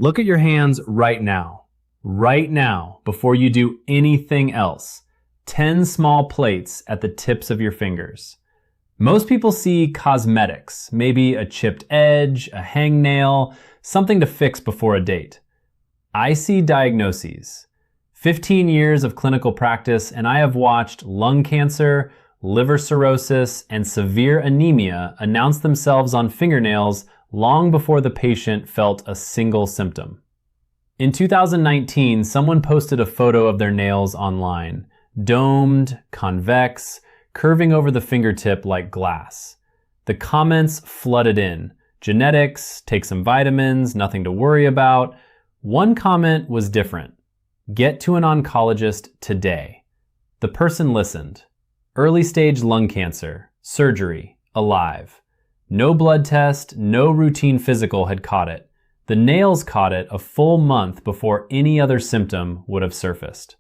Look at your hands right now, before you do anything else. 10 small plates at the tips of your fingers. Most people see cosmetics, maybe a chipped edge, a hangnail, something to fix before a date. I see diagnoses. 15 years of clinical practice, and I have watched lung cancer, liver cirrhosis, and severe anemia announce themselves on fingernails long before the patient felt a single symptom. In 2019, someone posted a photo of their nails online. Domed, convex, curving over the fingertip like glass. The comments flooded in. Genetics, take some vitamins, nothing to worry about. One comment was different. Get to an oncologist today. The person listened. Early stage lung cancer, surgery, alive. No blood test, no routine physical had caught it. The nails caught it a full month before any other symptom would have surfaced.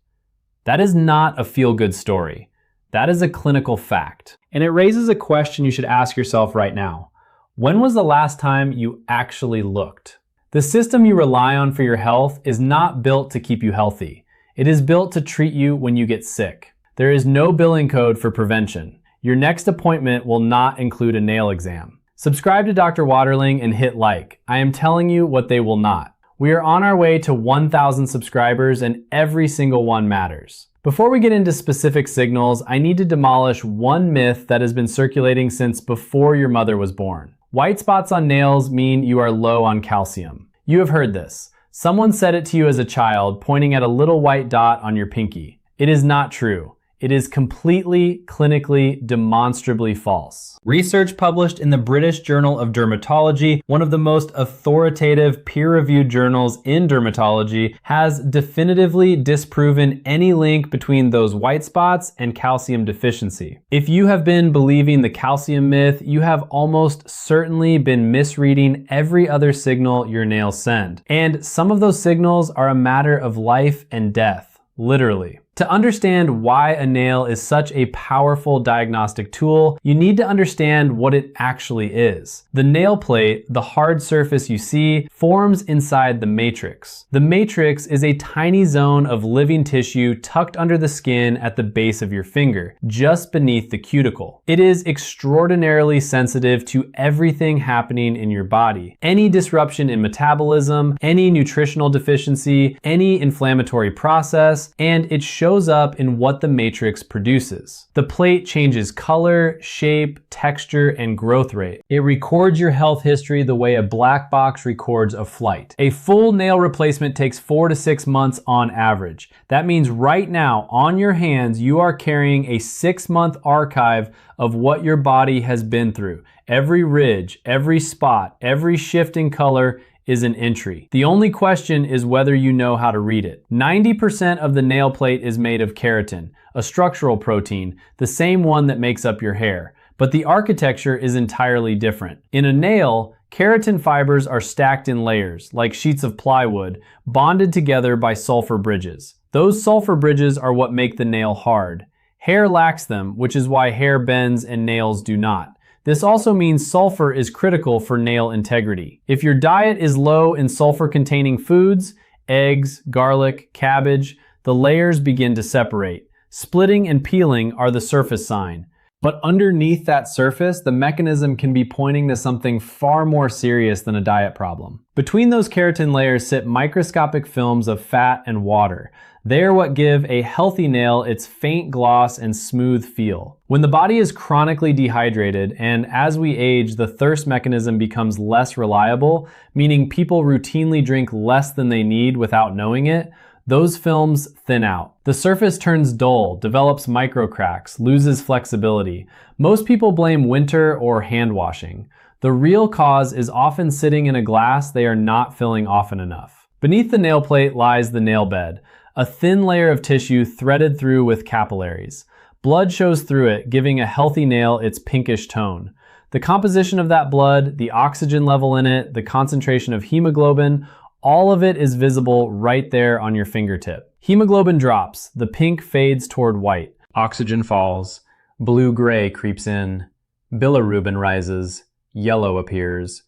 That is not a feel-good story. That is a clinical fact. And it raises a question you should ask yourself right now. When was the last time you actually looked? The system you rely on for your health is not built to keep you healthy. It is built to treat you when you get sick. There is no billing code for prevention. Your next appointment will not include a nail exam. Subscribe to Dr. Waterling and hit like. I am telling you what they will not. We are on our way to 1,000 subscribers and every single one matters. Before we get into specific signals, I need to demolish one myth that has been circulating since before your mother was born. White spots on nails mean you are low on calcium. You have heard this. Someone said it to you as a child, pointing at a little white dot on your pinky. It is not true. It is completely, clinically, demonstrably false. Research published in the British Journal of Dermatology, one of the most authoritative peer-reviewed journals in dermatology, has definitively disproven any link between those white spots and calcium deficiency. If you have been believing the calcium myth, you have almost certainly been misreading every other signal your nails send. And some of those signals are a matter of life and death, literally. To understand why a nail is such a powerful diagnostic tool, you need to understand what it actually is. The nail plate, the hard surface you see, forms inside the matrix. The matrix is a tiny zone of living tissue tucked under the skin at the base of your finger, just beneath the cuticle. It is extraordinarily sensitive to everything happening in your body. Any disruption in metabolism, any nutritional deficiency, any inflammatory process, and it shows up in what the matrix produces. The plate changes color, shape, texture, and growth rate. It records your health history the way a black box records a flight. A full nail replacement takes 4 to 6 months on average. That means right now, on your hands, you are carrying a 6-month archive of what your body has been through. Every ridge, every spot, every shift in color is an entry. The only question is whether you know how to read it. 90% of the nail plate is made of keratin, a structural protein, the same one that makes up your hair. But the architecture is entirely different. In a nail, keratin fibers are stacked in layers, like sheets of plywood, bonded together by sulfur bridges. Those sulfur bridges are what make the nail hard. Hair lacks them, which is why hair bends and nails do not. This also means sulfur is critical for nail integrity. If your diet is low in sulfur-containing foods, eggs, garlic, cabbage, the layers begin to separate. Splitting and peeling are the surface sign. But underneath that surface, the mechanism can be pointing to something far more serious than a diet problem. Between those keratin layers sit microscopic films of fat and water. They are what give a healthy nail its faint gloss and smooth feel. When the body is chronically dehydrated, and as we age, the thirst mechanism becomes less reliable, meaning people routinely drink less than they need without knowing it, those films thin out. The surface turns dull, develops microcracks, loses flexibility. Most people blame winter or hand washing. The real cause is often sitting in a glass they are not filling often enough. Beneath the nail plate lies the nail bed, a thin layer of tissue threaded through with capillaries. Blood shows through it, giving a healthy nail its pinkish tone. The composition of that blood, the oxygen level in it, the concentration of hemoglobin, all of it is visible right there on your fingertip. Hemoglobin drops, the pink fades toward white. Oxygen falls, blue-gray creeps in, bilirubin rises, yellow appears.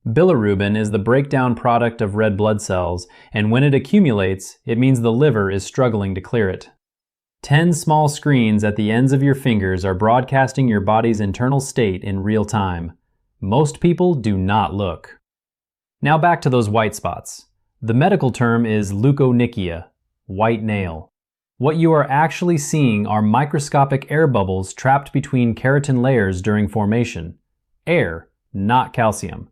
Bilirubin is the breakdown product of red blood cells, and when it accumulates, it means the liver is struggling to clear it. 10 small screens at the ends of your fingers are broadcasting your body's internal state in real time. Most people do not look. Now back to those white spots. The medical term is koilonychia, white nail. What you are actually seeing are microscopic air bubbles trapped between keratin layers during formation. Air, not calcium.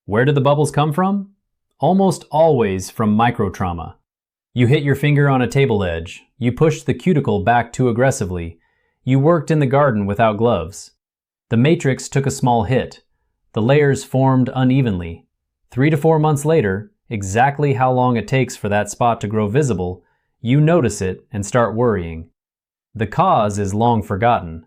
Where do the bubbles come from? Almost always from microtrauma. You hit your finger on a table edge. You pushed the cuticle back too aggressively. You worked in the garden without gloves. The matrix took a small hit. The layers formed unevenly. 3 to 4 months later, exactly how long it takes for that spot to grow visible, you notice it and start worrying. The cause is long forgotten.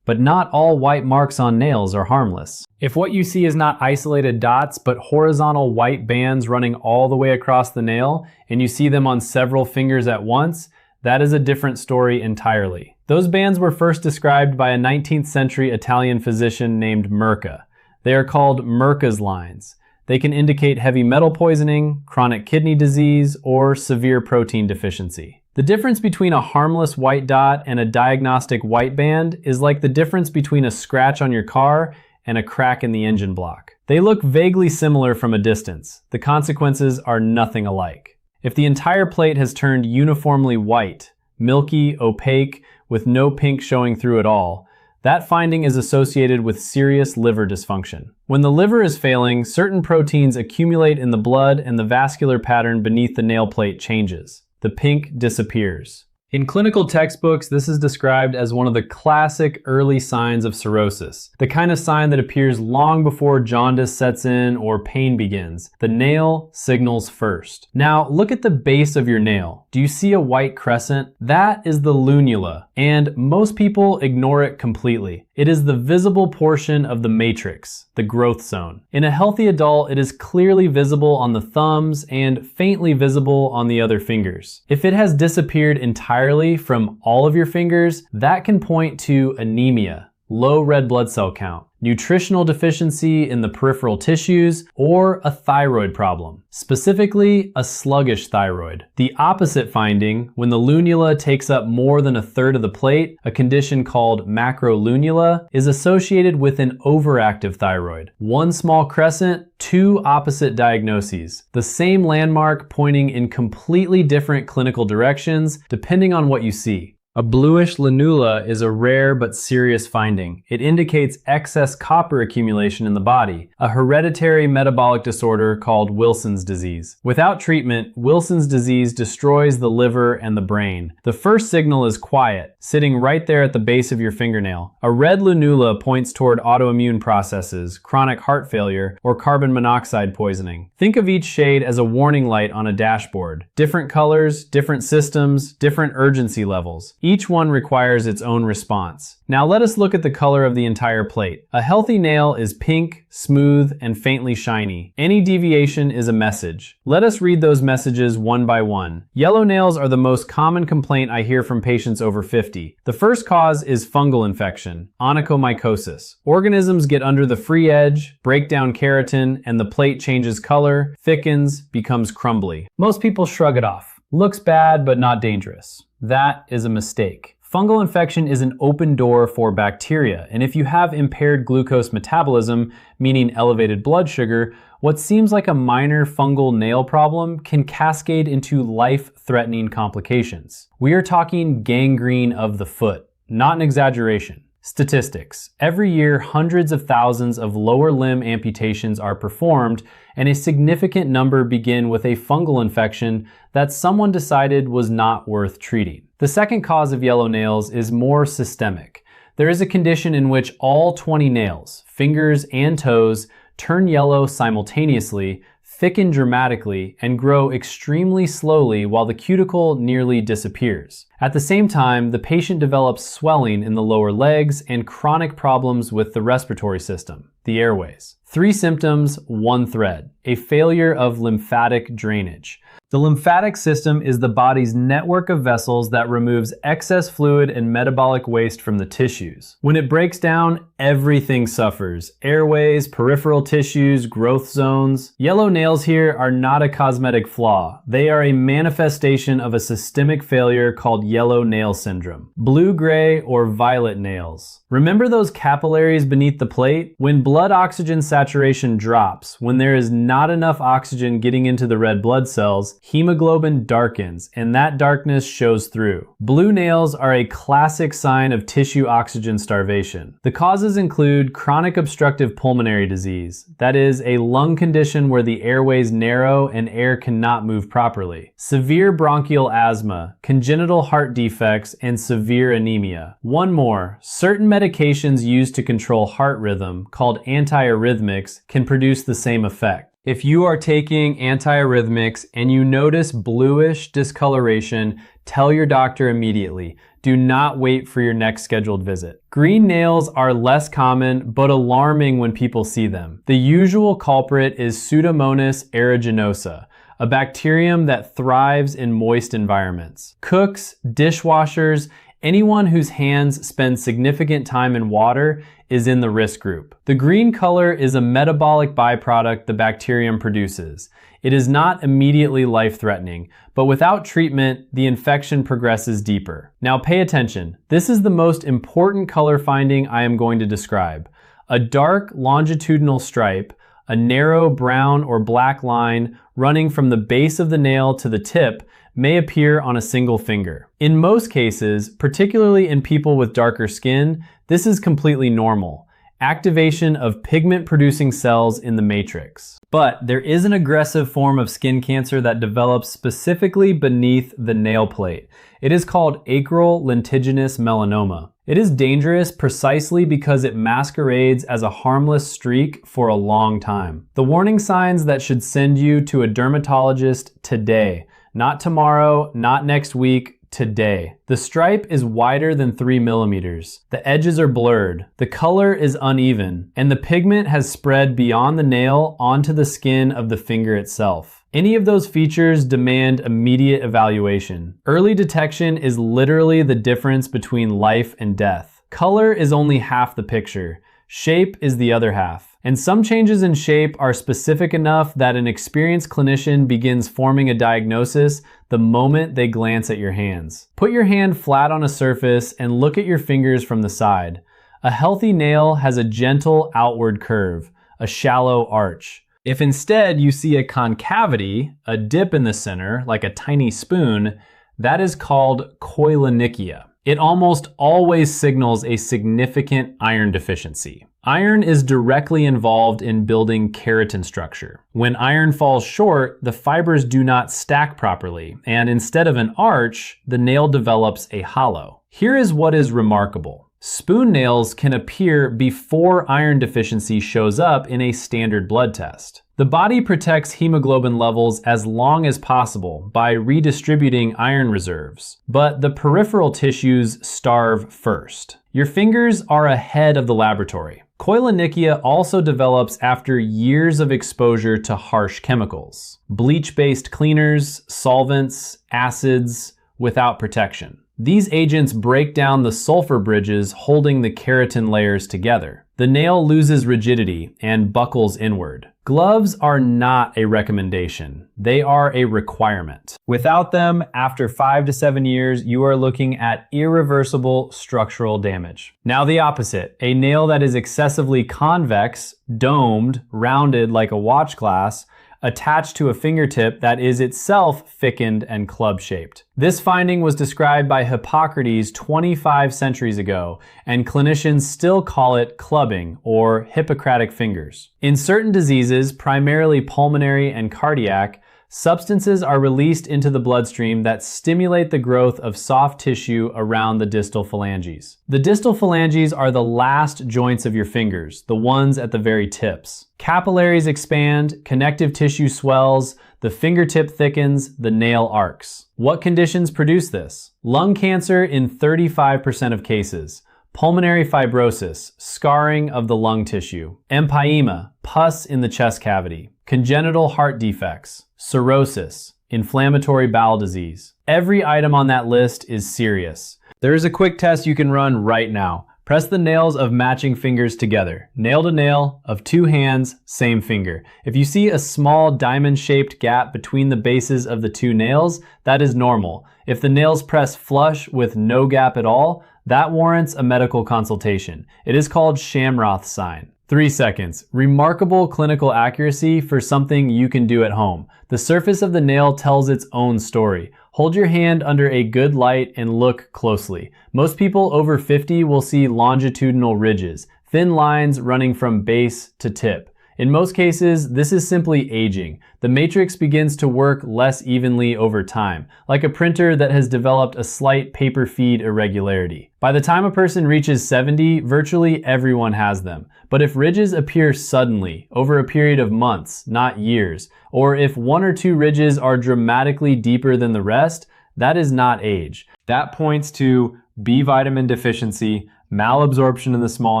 But not all white marks on nails are harmless. If what you see is not isolated dots, but horizontal white bands running all the way across the nail, and you see them on several fingers at once, that is a different story entirely. Those bands were first described by a 19th century Italian physician named Merca. They are called Merca's lines. They can indicate heavy metal poisoning, chronic kidney disease, or severe protein deficiency. The difference between a harmless white dot and a diagnostic white band is like the difference between a scratch on your car and a crack in the engine block. They look vaguely similar from a distance. The consequences are nothing alike. If the entire plate has turned uniformly white, milky, opaque, with no pink showing through at all, that finding is associated with serious liver dysfunction. When the liver is failing, certain proteins accumulate in the blood and the vascular pattern beneath the nail plate changes. The pink disappears. In clinical textbooks, this is described as one of the classic early signs of cirrhosis, the kind of sign that appears long before jaundice sets in or pain begins. The nail signals first. Now, look at the base of your nail. Do you see a white crescent? That is the lunula, and most people ignore it completely. It is the visible portion of the matrix, the growth zone. In a healthy adult, it is clearly visible on the thumbs and faintly visible on the other fingers. If it has disappeared entirely from all of your fingers, that can point to anemia, low red blood cell count, nutritional deficiency in the peripheral tissues, or a thyroid problem, specifically a sluggish thyroid. The opposite finding, when the lunula takes up more than a third of the plate, a condition called macrolunula, is associated with an overactive thyroid. One small crescent, two opposite diagnoses. The same landmark pointing in completely different clinical directions depending on what you see. A bluish lunula is a rare but serious finding. It indicates excess copper accumulation in the body, a hereditary metabolic disorder called Wilson's disease. Without treatment, Wilson's disease destroys the liver and the brain. The first signal is quiet, sitting right there at the base of your fingernail. A red lunula points toward autoimmune processes, chronic heart failure, or carbon monoxide poisoning. Think of each shade as a warning light on a dashboard. Different colors, different systems, different urgency levels. Each one requires its own response. Now let us look at the color of the entire plate. A healthy nail is pink, smooth, and faintly shiny. Any deviation is a message. Let us read those messages one by one. Yellow nails are the most common complaint I hear from patients over 50. The first cause is fungal infection, onychomycosis. Organisms get under the free edge, break down keratin, and the plate changes color, thickens, becomes crumbly. Most people shrug it off. Looks bad, but not dangerous. That is a mistake. Fungal infection is an open door for bacteria, and if you have impaired glucose metabolism, meaning elevated blood sugar, what seems like a minor fungal nail problem can cascade into life-threatening complications. We are talking gangrene of the foot, not an exaggeration. Statistics. Every year, hundreds of thousands of lower limb amputations are performed, and a significant number begin with a fungal infection that someone decided was not worth treating. The second cause of yellow nails is more systemic. There is a condition in which all 20 nails, fingers and toes, turn yellow simultaneously, thicken dramatically, and grow extremely slowly while the cuticle nearly disappears. At the same time, the patient develops swelling in the lower legs and chronic problems with the respiratory system, the airways. 3 symptoms, 1 thread, a failure of lymphatic drainage. The lymphatic system is the body's network of vessels that removes excess fluid and metabolic waste from the tissues. When it breaks down, everything suffers. Airways, peripheral tissues, growth zones. Yellow nails here are not a cosmetic flaw. They are a manifestation of a systemic failure called yellow nail syndrome. Blue-gray or violet nails. Remember those capillaries beneath the plate? When blood oxygen saturation drops, when there is not enough oxygen getting into the red blood cells, hemoglobin darkens, and that darkness shows through. Blue nails are a classic sign of tissue oxygen starvation. The causes include chronic obstructive pulmonary disease, that is, a lung condition where the airways narrow and air cannot move properly, severe bronchial asthma, congenital heart defects, and severe anemia. One more, certain medications used to control heart rhythm, called antiarrhythmics, can produce the same effect. If you are taking antiarrhythmics and you notice bluish discoloration, tell your doctor immediately. Do not wait for your next scheduled visit. Green nails are less common but alarming when people see them. The usual culprit is Pseudomonas aeruginosa, a bacterium that thrives in moist environments. Cooks, dishwashers, anyone whose hands spend significant time in water is in the risk group. The green color is a metabolic byproduct the bacterium produces. It is not immediately life-threatening, but without treatment, the infection progresses deeper. Now pay attention. This is the most important color finding I am going to describe. A dark longitudinal stripe, a narrow brown or black line running from the base of the nail to the tip may appear on a single finger. In most cases, particularly in people with darker skin, this is completely normal. Activation of pigment-producing cells in the matrix. But there is an aggressive form of skin cancer that develops specifically beneath the nail plate. It is called acral lentiginous melanoma. It is dangerous precisely because it masquerades as a harmless streak for a long time. The warning signs that should send you to a dermatologist today. Not tomorrow, not next week, today. The stripe is wider than 3 millimeters. The edges are blurred. The color is uneven, and the pigment has spread beyond the nail onto the skin of the finger itself. Any of those features demand immediate evaluation. Early detection is literally the difference between life and death. Color is only half the picture. Shape is the other half. And some changes in shape are specific enough that an experienced clinician begins forming a diagnosis the moment they glance at your hands. Put your hand flat on a surface and look at your fingers from the side. A healthy nail has a gentle outward curve, a shallow arch. If instead you see a concavity, a dip in the center, like a tiny spoon, that is called koilonychia. It almost always signals a significant iron deficiency. Iron is directly involved in building keratin structure. When iron falls short, the fibers do not stack properly, and instead of an arch, the nail develops a hollow. Here is what is remarkable. Spoon nails can appear before iron deficiency shows up in a standard blood test. The body protects hemoglobin levels as long as possible by redistributing iron reserves, but the peripheral tissues starve first. Your fingers are ahead of the laboratory. Koilonychia also develops after years of exposure to harsh chemicals, bleach-based cleaners, solvents, acids, without protection. These agents break down the sulfur bridges holding the keratin layers together. The nail loses rigidity and buckles inward. Gloves are not a recommendation. They are a requirement. Without them, after 5 to 7 years, you are looking at irreversible structural damage. Now the opposite, a nail that is excessively convex, domed, rounded like a watch glass, attached to a fingertip that is itself thickened and club-shaped. This finding was described by Hippocrates 25 centuries ago, and clinicians still call it clubbing or Hippocratic fingers. In certain diseases, primarily pulmonary and cardiac, substances are released into the bloodstream that stimulate the growth of soft tissue around the distal phalanges. The distal phalanges are the last joints of your fingers, the ones at the very tips. Capillaries expand, connective tissue swells, the fingertip thickens, the nail arcs. What conditions produce this? Lung cancer in 35% of cases, Pulmonary fibrosis, scarring of the lung tissue. Empyema, pus in the chest cavity. Congenital heart defects. Cirrhosis, inflammatory bowel disease. Every item on that list is serious. There is a quick test you can run right now. Press the nails of matching fingers together. Nail to nail, of two hands, same finger. If you see a small diamond-shaped gap between the bases of the two nails, that is normal. If the nails press flush with no gap at all, that warrants a medical consultation. It is called Schamroth sign. 3 seconds. Remarkable clinical accuracy for something you can do at home. The surface of the nail tells its own story. Hold your hand under a good light and look closely. Most people over 50 will see longitudinal ridges, thin lines running from base to tip. In most cases, this is simply aging. The matrix begins to work less evenly over time, like a printer that has developed a slight paper feed irregularity. By the time a person reaches 70, virtually everyone has them. But if ridges appear suddenly, over a period of months, not years, or if one or two ridges are dramatically deeper than the rest, that is not age. That points to B vitamin deficiency, malabsorption in the small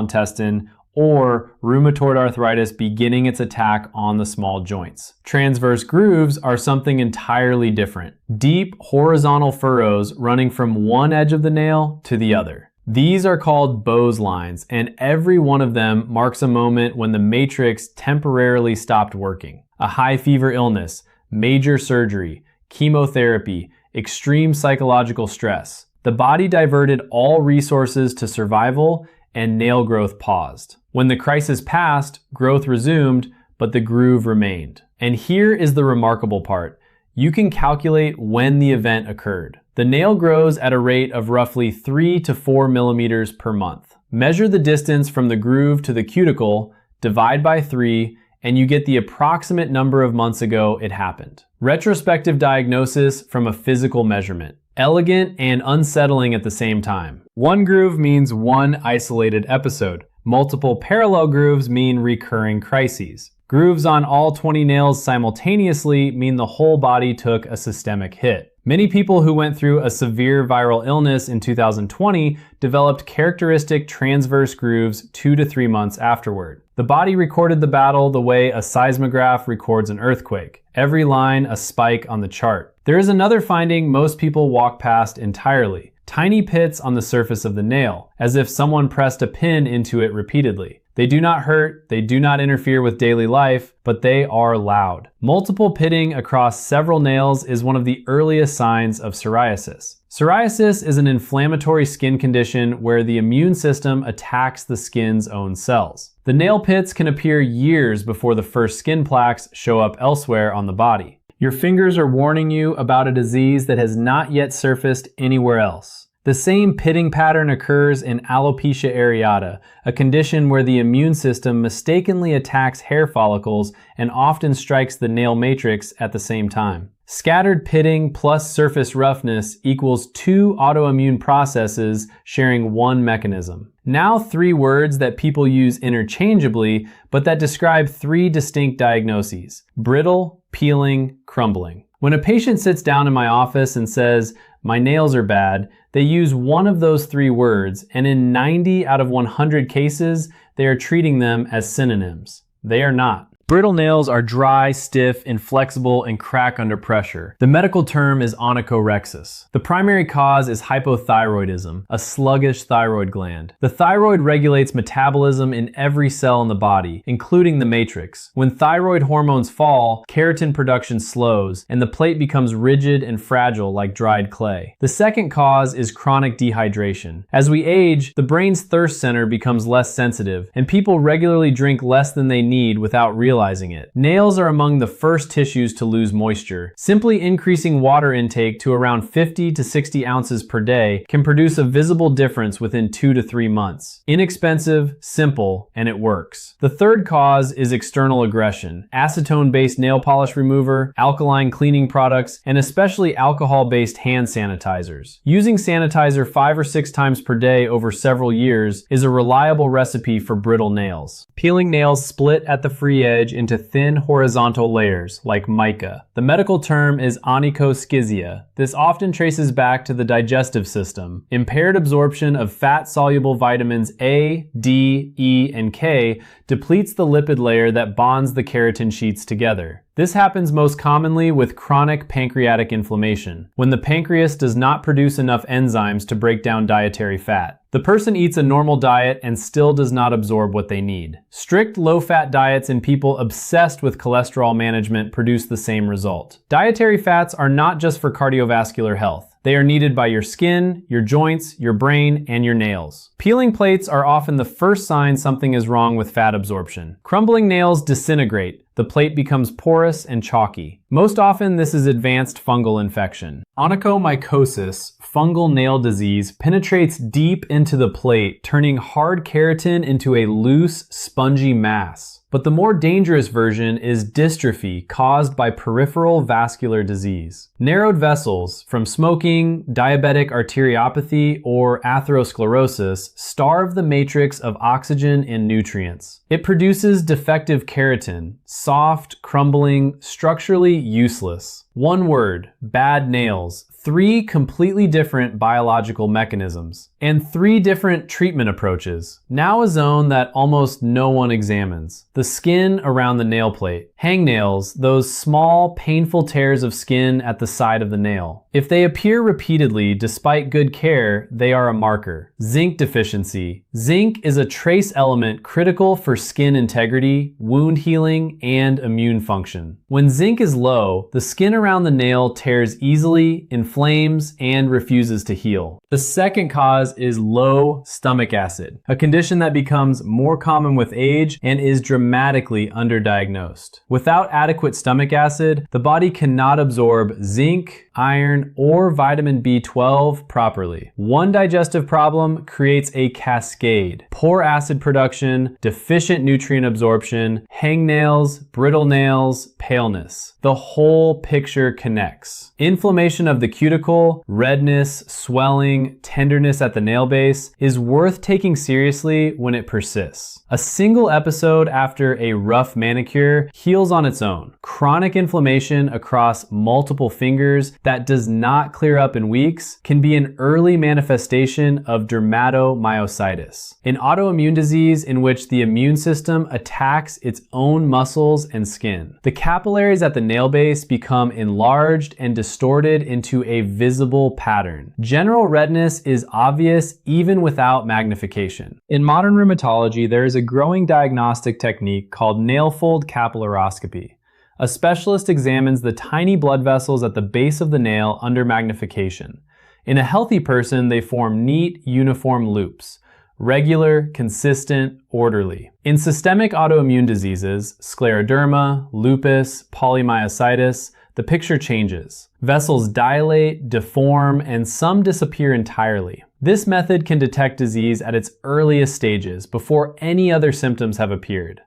intestine, or rheumatoid arthritis beginning its attack on the small joints. Transverse grooves are something entirely different. Deep horizontal furrows running from one edge of the nail to the other. These are called Beau's lines, and every one of them marks a moment when the matrix temporarily stopped working. A high fever illness, major surgery, chemotherapy, extreme psychological stress. The body diverted all resources to survival, and nail growth paused. When the crisis passed, growth resumed, but the groove remained. And here is the remarkable part. You can calculate when the event occurred. The nail grows at a rate of roughly 3 to 4 millimeters per month. Measure the distance from the groove to the cuticle, divide by 3, and you get the approximate number of months ago it happened. Retrospective diagnosis from a physical measurement. Elegant and unsettling at the same time. One groove means one isolated episode. Multiple parallel grooves mean recurring crises. Grooves on all 20 nails simultaneously mean the whole body took a systemic hit. Many people who went through a severe viral illness in 2020 developed characteristic transverse grooves 2 to 3 months afterward. The body recorded the battle the way a seismograph records an earthquake. Every line a spike on the chart. There is another finding most people walk past entirely. Tiny pits on the surface of the nail, as if someone pressed a pin into it repeatedly. They do not hurt, they do not interfere with daily life, but they are loud. Multiple pitting across several nails is one of the earliest signs of psoriasis. Psoriasis is an inflammatory skin condition where the immune system attacks the skin's own cells. The nail pits can appear years before the first skin plaques show up elsewhere on the body. Your fingers are warning you about a disease that has not yet surfaced anywhere else. The same pitting pattern occurs in alopecia areata, a condition where the immune system mistakenly attacks hair follicles and often strikes the nail matrix at the same time. Scattered pitting plus surface roughness equals 2 autoimmune processes sharing one mechanism. Now 3 words that people use interchangeably, but that describe 3 distinct diagnoses: brittle, peeling, crumbling. When a patient sits down in my office and says, "My nails are bad," they use one of those 3 words, and in 90 out of 100 cases, they are treating them as synonyms. They are not. Brittle nails are dry, stiff, inflexible, and crack under pressure. The medical term is onychorexis. The primary cause is hypothyroidism, a sluggish thyroid gland. The thyroid regulates metabolism in every cell in the body, including the matrix. When thyroid hormones fall, keratin production slows, and the plate becomes rigid and fragile like dried clay. The second cause is chronic dehydration. As we age, the brain's thirst center becomes less sensitive, and people regularly drink less than they need without realizing it. Nails are among the first tissues to lose moisture. Simply increasing water intake to around 50 to 60 ounces per day can produce a visible difference within 2 to 3 months. Inexpensive, simple, and it works. The third cause is external aggression. Acetone-based nail polish remover, alkaline cleaning products, and especially alcohol-based hand sanitizers. Using sanitizer 5 or 6 times per day over several years is a reliable recipe for brittle nails. Peeling nails split at the free edge edge into thin horizontal layers, like mica. The medical term is onychoschizia. This often traces back to the digestive system. Impaired absorption of fat-soluble vitamins A, D, E, and K depletes the lipid layer that bonds the keratin sheets together. This happens most commonly with chronic pancreatic inflammation, when the pancreas does not produce enough enzymes to break down dietary fat. The person eats a normal diet and still does not absorb what they need. Strict low-fat diets in people obsessed with cholesterol management produce the same result. Dietary fats are not just for cardiovascular health. They are needed by your skin, your joints, your brain, and your nails. Peeling plates are often the first sign something is wrong with fat absorption. Crumbling nails disintegrate. The plate becomes porous and chalky. Most often, this is advanced fungal infection. Onychomycosis, fungal nail disease, penetrates deep into the plate, turning hard keratin into a loose, spongy mass. But the more dangerous version is dystrophy caused by peripheral vascular disease. Narrowed vessels from smoking, diabetic arteriopathy, or atherosclerosis starve the matrix of oxygen and nutrients. It produces defective keratin, soft, crumbling, structurally useless. One word, bad nails. 3 completely different biological mechanisms, and 3 different treatment approaches. Now a zone that almost no one examines. The skin around the nail plate. Hangnails, those small, painful tears of skin at the side of the nail. If they appear repeatedly despite good care, they are a marker. Zinc deficiency. Zinc is a trace element critical for skin integrity, wound healing, and immune function. When zinc is low, the skin around the nail tears easily, inflames, and refuses to heal. The second cause is low stomach acid, a condition that becomes more common with age and is dramatically underdiagnosed. Without adequate stomach acid, the body cannot absorb zinc, iron, or vitamin B12 properly. One digestive problem creates a cascade. Poor acid production, deficient nutrient absorption, hangnails, brittle nails, paleness. The whole picture connects. Inflammation of the cuticle, redness, swelling, tenderness at the nail base is worth taking seriously when it persists. A single episode after a rough manicure heals on its own. Chronic inflammation across multiple fingers that does not clear up in weeks can be an early manifestation of dermatomyositis, an autoimmune disease in which the immune system attacks its own muscles and skin. The capillaries at the nail base become enlarged and distorted into a visible pattern. General redness is obvious even without magnification. In modern rheumatology, there is a growing diagnostic technique called nail fold capillaroscopy. A specialist examines the tiny blood vessels at the base of the nail under magnification. In a healthy person, they form neat, uniform loops. Regular, consistent, orderly. In systemic autoimmune diseases, scleroderma, lupus, polymyositis, the picture changes. Vessels dilate, deform, and some disappear entirely. This method can detect disease at its earliest stages before any other symptoms have appeared.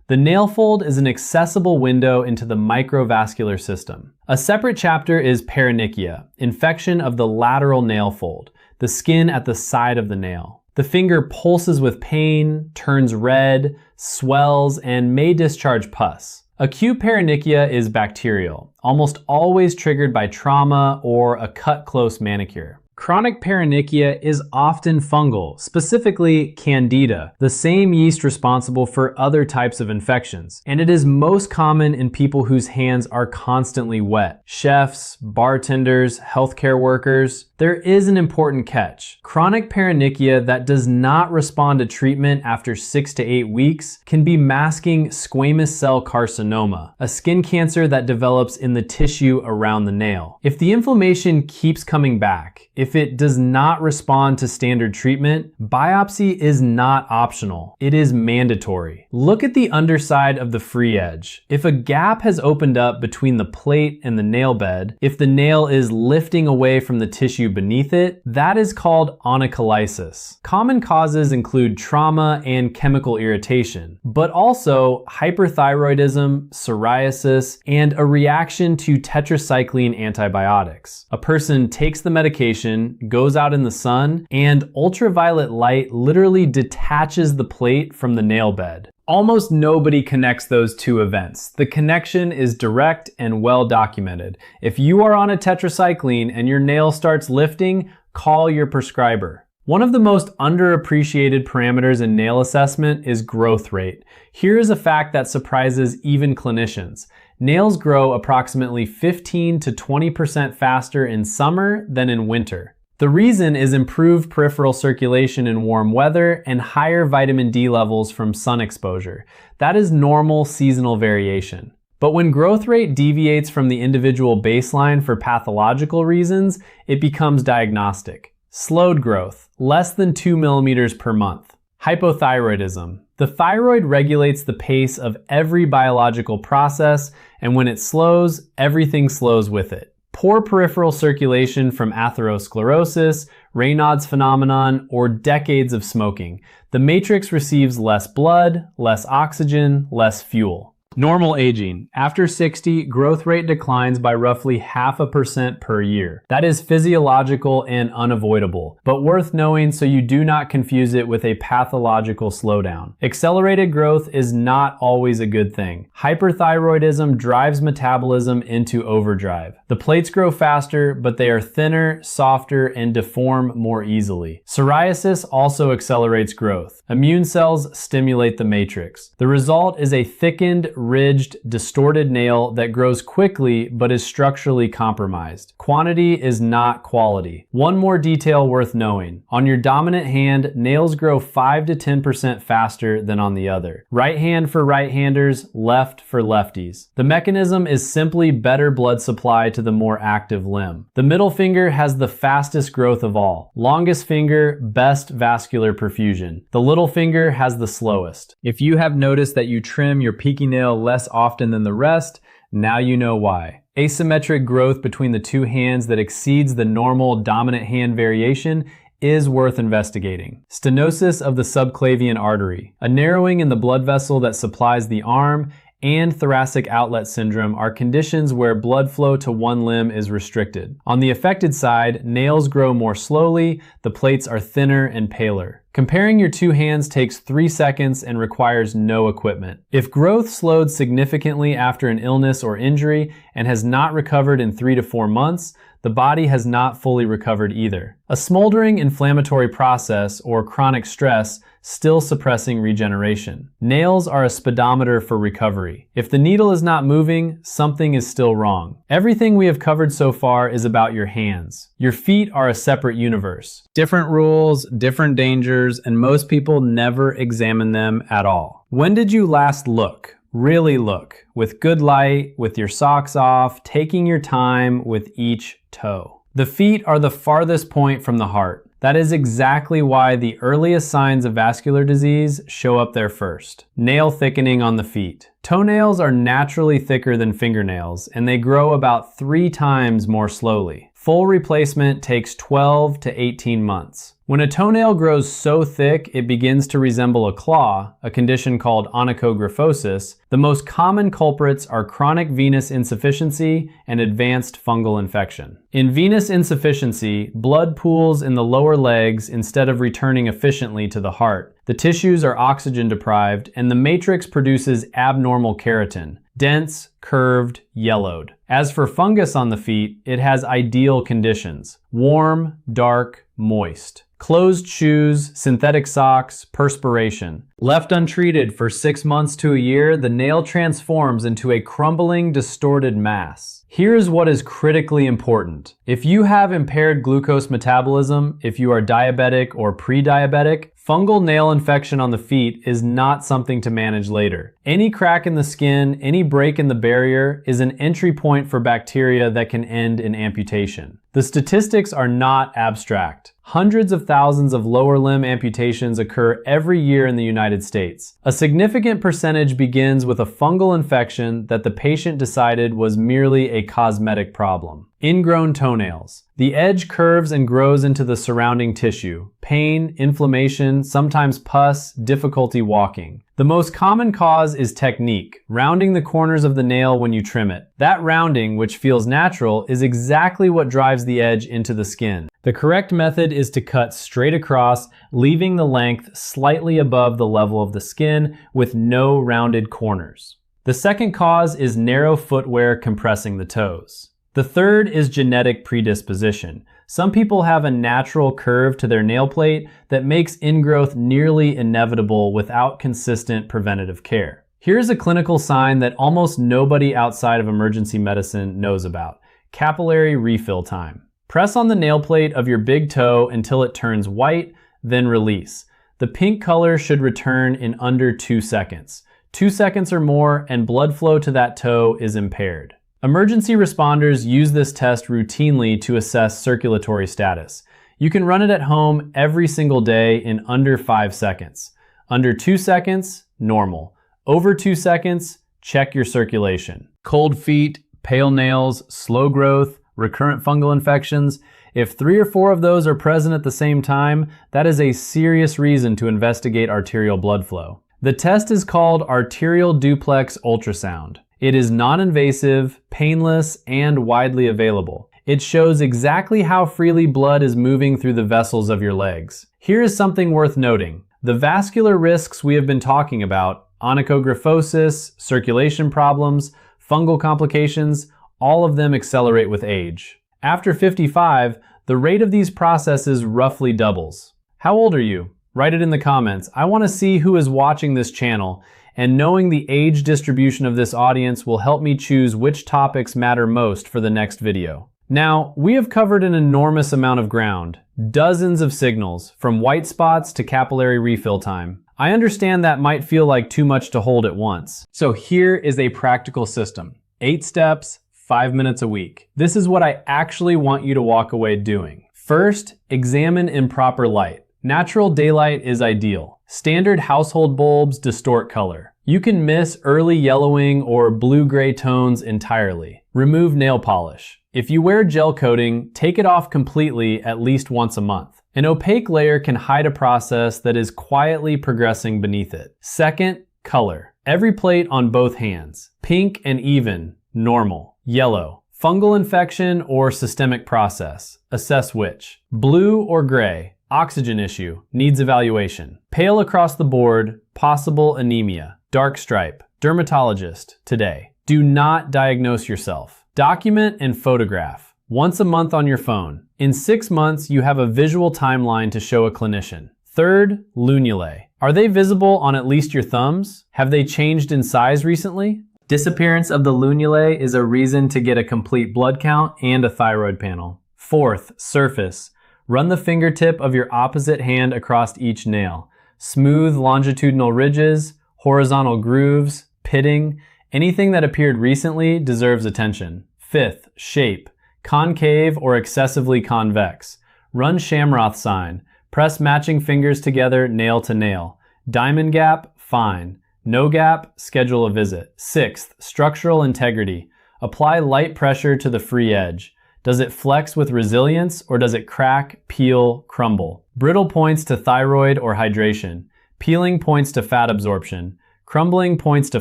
The nail fold is an accessible window into the microvascular system. A separate chapter is paronychia, infection of the lateral nail fold, the skin at the side of the nail. The finger pulses with pain, turns red, swells, and may discharge pus. Acute paronychia is bacterial, almost always triggered by trauma or a cut-close manicure. Chronic paronychia is often fungal, specifically Candida, the same yeast responsible for other types of infections, and it is most common in people whose hands are constantly wet. Chefs, bartenders, healthcare workers. There is an important catch. Chronic paronychia that does not respond to treatment after 6 to 8 weeks can be masking squamous cell carcinoma, a skin cancer that develops in the tissue around the nail. If the inflammation keeps coming back, if it does not respond to standard treatment, biopsy is not optional. It is mandatory. Look at the underside of the free edge. If a gap has opened up between the plate and the nail bed, if the nail is lifting away from the tissue beneath it, that is called onycholysis. Common causes include trauma and chemical irritation, but also hyperthyroidism, psoriasis, and a reaction to tetracycline antibiotics. A person takes the medication, goes out in the sun, and ultraviolet light literally detaches the plate from the nail bed. Almost nobody connects those two events. The connection is direct and well documented. If you are on a tetracycline and your nail starts lifting, call your prescriber. One of the most underappreciated parameters in nail assessment is growth rate. Here is a fact that surprises even clinicians. Nails grow approximately 15 to 20% faster in summer than in winter. The reason is improved peripheral circulation in warm weather and higher vitamin D levels from sun exposure. That is normal seasonal variation. But when growth rate deviates from the individual baseline for pathological reasons, it becomes diagnostic. Slowed growth, less than 2 millimeters per month. Hypothyroidism. The thyroid regulates the pace of every biological process, and when it slows, everything slows with it. Poor peripheral circulation from atherosclerosis, Raynaud's phenomenon, or decades of smoking. The matrix receives less blood, less oxygen, less fuel. Normal aging. After 60, growth rate declines by roughly 0.5% per year. That is physiological and unavoidable, but worth knowing so you do not confuse it with a pathological slowdown. Accelerated growth is not always a good thing. Hyperthyroidism drives metabolism into overdrive. The plates grow faster, but they are thinner, softer, and deform more easily. Psoriasis also accelerates growth. Immune cells stimulate the matrix. The result is a thickened, ridged, distorted nail that grows quickly but is structurally compromised. Quantity is not quality. One more detail worth knowing. On your dominant hand, nails grow 5 to 10% faster than on the other. Right hand for right-handers, left for lefties. The mechanism is simply better blood supply to the more active limb. The middle finger has the fastest growth of all. Longest finger, best vascular perfusion. The little finger has the slowest. If you have noticed that you trim your pinky nail less often than the rest, now you know why. Asymmetric growth between the two hands that exceeds the normal dominant hand variation is worth investigating. Stenosis of the subclavian artery, a narrowing in the blood vessel that supplies the arm, and thoracic outlet syndrome are conditions where blood flow to one limb is restricted. On the affected side, nails grow more slowly, the plates are thinner and paler. Comparing your two hands takes 3 seconds and requires no equipment. If growth slowed significantly after an illness or injury and has not recovered in 3 to 4 months, the body has not fully recovered either. A smoldering inflammatory process or chronic stress still suppressing regeneration. Nails are a speedometer for recovery. If the needle is not moving, something is still wrong. Everything we have covered so far is about your hands. Your feet are a separate universe. Different rules, different dangers, and most people never examine them at all. When did you last look? Really look, with good light, with your socks off, taking your time with each toe. The feet are the farthest point from the heart. That is exactly why the earliest signs of vascular disease show up there first. Nail thickening on the feet. Toenails are naturally thicker than fingernails, and they grow about 3 times more slowly. Full replacement takes 12 to 18 months. When a toenail grows so thick it begins to resemble a claw, a condition called onychographosis, the most common culprits are chronic venous insufficiency and advanced fungal infection. In venous insufficiency, blood pools in the lower legs instead of returning efficiently to the heart. The tissues are oxygen deprived, and the matrix produces abnormal keratin, dense, curved, yellowed. As for fungus on the feet, it has ideal conditions: warm, dark, moist. Closed shoes, synthetic socks, perspiration. Left untreated for 6 months to a year, the nail transforms into a crumbling, distorted mass. Here's what is critically important. If you have impaired glucose metabolism, if you are diabetic or pre-diabetic, fungal nail infection on the feet is not something to manage later. Any crack in the skin, any break in the barrier is an entry point for bacteria that can end in amputation. The statistics are not abstract. Hundreds of thousands of lower limb amputations occur every year in the United States. A significant percentage begins with a fungal infection that the patient decided was merely a cosmetic problem. Ingrown toenails. The edge curves and grows into the surrounding tissue. Pain, inflammation, sometimes pus, difficulty walking. The most common cause is technique, rounding the corners of the nail when you trim it. That rounding, which feels natural, is exactly what drives the edge into the skin. The correct method is to cut straight across, leaving the length slightly above the level of the skin with no rounded corners. The second cause is narrow footwear compressing the toes. The third is genetic predisposition. Some people have a natural curve to their nail plate that makes ingrowth nearly inevitable without consistent preventative care. Here's a clinical sign that almost nobody outside of emergency medicine knows about: capillary refill time. Press on the nail plate of your big toe until it turns white, then release. The pink color should return in under 2 seconds. 2 seconds or more and blood flow to that toe is impaired. Emergency responders use this test routinely to assess circulatory status. You can run it at home every single day in under 5 seconds. Under 2 seconds, normal. Over 2 seconds, check your circulation. Cold feet, pale nails, slow growth, recurrent fungal infections. If 3 or 4 of those are present at the same time, that is a serious reason to investigate arterial blood flow. The test is called arterial duplex ultrasound. It is non-invasive, painless, and widely available. It shows exactly how freely blood is moving through the vessels of your legs. Here is something worth noting. The vascular risks we have been talking about, onychographosis, circulation problems, fungal complications, all of them accelerate with age. After 55, the rate of these processes roughly doubles. How old are you? Write it in the comments. I want to see who is watching this channel, and knowing the age distribution of this audience will help me choose which topics matter most for the next video. Now, we have covered an enormous amount of ground, dozens of signals, from white spots to capillary refill time. I understand that might feel like too much to hold at once. So here is a practical system. 8 steps, 5 minutes a week. This is what I actually want you to walk away doing. First, examine in proper light. Natural daylight is ideal. Standard household bulbs distort color. You can miss early yellowing or blue-gray tones entirely. Remove nail polish. If you wear gel coating, take it off completely at least once a month. An opaque layer can hide a process that is quietly progressing beneath it. Second, color. Every plate on both hands. Pink and even, normal. Yellow. Fungal infection or systemic process. Assess which. Blue or gray. Oxygen issue, needs evaluation. Pale across the board, possible anemia. Dark stripe, dermatologist, today. Do not diagnose yourself. Document and photograph. Once a month on your phone. In 6 months, you have a visual timeline to show a clinician. Third, lunulae. Are they visible on at least your thumbs? Have they changed in size recently? Disappearance of the lunulae is a reason to get a complete blood count and a thyroid panel. Fourth, surface. Run the fingertip of your opposite hand across each nail. Smooth longitudinal ridges, horizontal grooves, pitting, anything that appeared recently deserves attention. Fifth, shape. Concave or excessively convex. Run Schamroth sign. Press matching fingers together nail to nail. Diamond gap, fine. No gap, schedule a visit. Sixth, structural integrity. Apply light pressure to the free edge. Does it flex with resilience or does it crack, peel, crumble? Brittle points to thyroid or hydration. Peeling points to fat absorption. Crumbling points to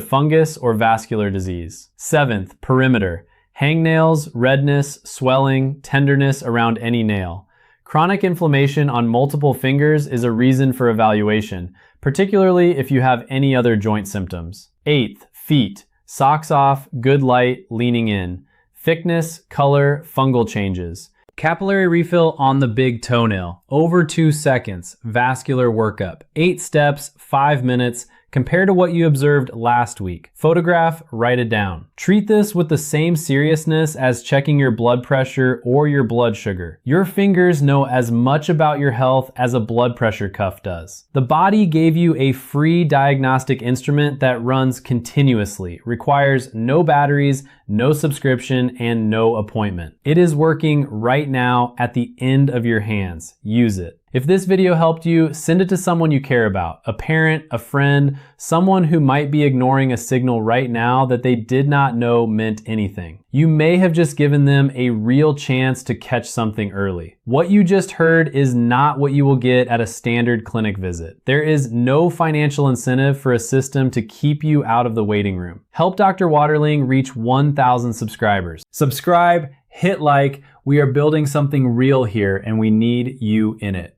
fungus or vascular disease. Seventh, perimeter. Hangnails, redness, swelling, tenderness around any nail. Chronic inflammation on multiple fingers is a reason for evaluation, particularly if you have any other joint symptoms. Eighth, feet. Socks off, good light, leaning in. Thickness, color, fungal changes. Capillary refill on the big toenail. Over 2 seconds. Vascular workup. 8 steps, 5 minutes. Compare to what you observed last week. Photograph, write it down. Treat this with the same seriousness as checking your blood pressure or your blood sugar. Your fingers know as much about your health as a blood pressure cuff does. The body gave you a free diagnostic instrument that runs continuously, requires no batteries, no subscription, and no appointment. It is working right now at the end of your hands. Use it. If this video helped you, send it to someone you care about, a parent, a friend, someone who might be ignoring a signal right now that they did not know meant anything. You may have just given them a real chance to catch something early. What you just heard is not what you will get at a standard clinic visit. There is no financial incentive for a system to keep you out of the waiting room. Help Dr. Waterling reach 1,000 subscribers. Subscribe, hit like. We are building something real here and we need you in it.